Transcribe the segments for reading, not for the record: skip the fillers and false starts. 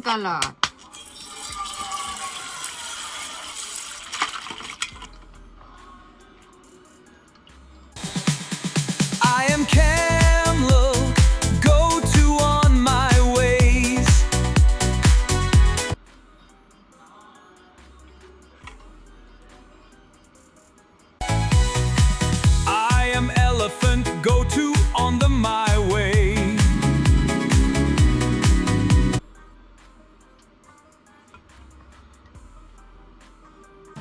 color. I am Camel, go to on my ways. I am Elephant, go to on the my way.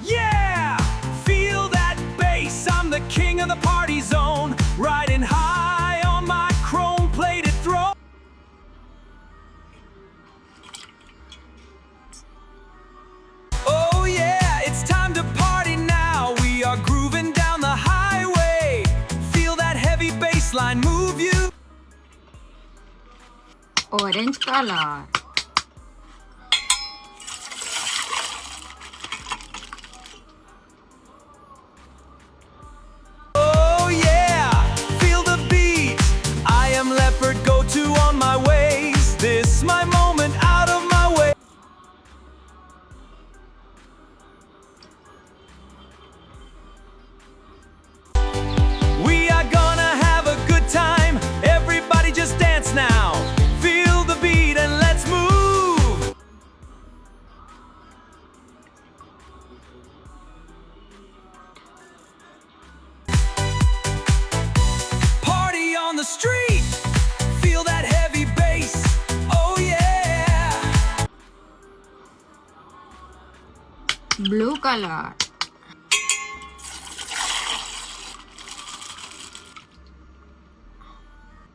Yeah! Feel that bass, I'm the king of the party zone, riding high on my chrome-plated throne. Oh yeah, it's time to party now. We are grooving down the highway. Feel that heavy bass line move you. Orange color. Oh yeah, feel the beat. I am leopard, go to on my ways. This my moment, out of my way. We are gonna have a good time. Everybody just dance now. Feel the beat and let's move. Party on the street. Feel that heavy bass. Oh yeah. Blue color.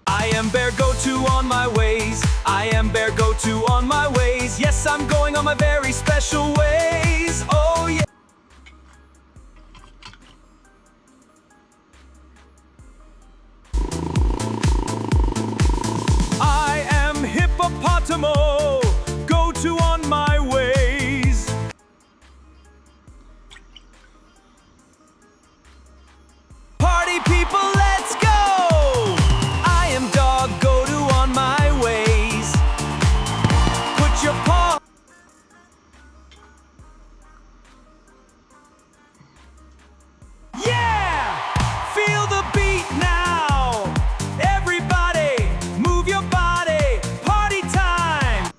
I am bear, go to on my ways. I am bear, go to on my ways. Yes, I'm going on my very special ways. Oh yeah. I am hippopotamo, go to on my ways. Party people, let's go! I am dog, go to on my ways. Put your paw. Yeah! Feel the beat now. Everybody, move your body. Party time.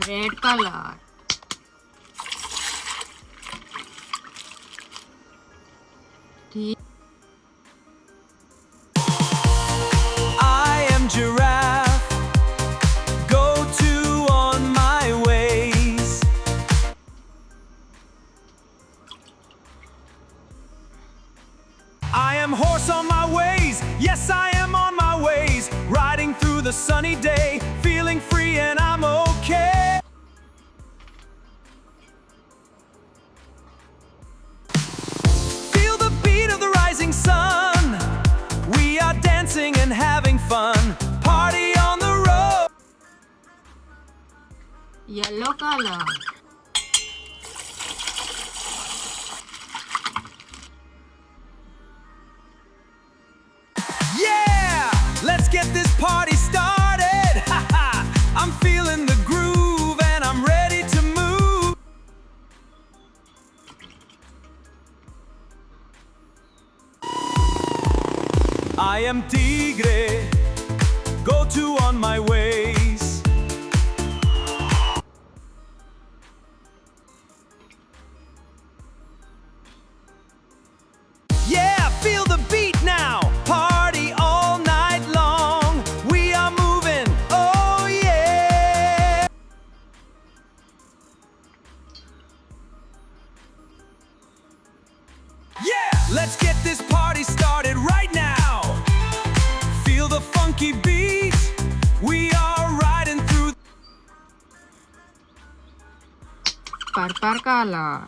Red color. I am giraffe, go to on my ways. I am horse on my ways, yes I am on my ways, riding through the sunny day, feeling free and I'm okay. Feel the beat of the rising sun. We are dancing and having fun. Party on the road. Yellow color. Yeah! Let's get this party started. Ha ha! I'm feeling the groove and I'm ready to move. I am tigre, go to on my ways. Yeah, feel the beat now. Party all night long. We are moving. Oh yeah. Yeah, let's get this party started right now. Feel the funky beat. We are riding through. Purple color.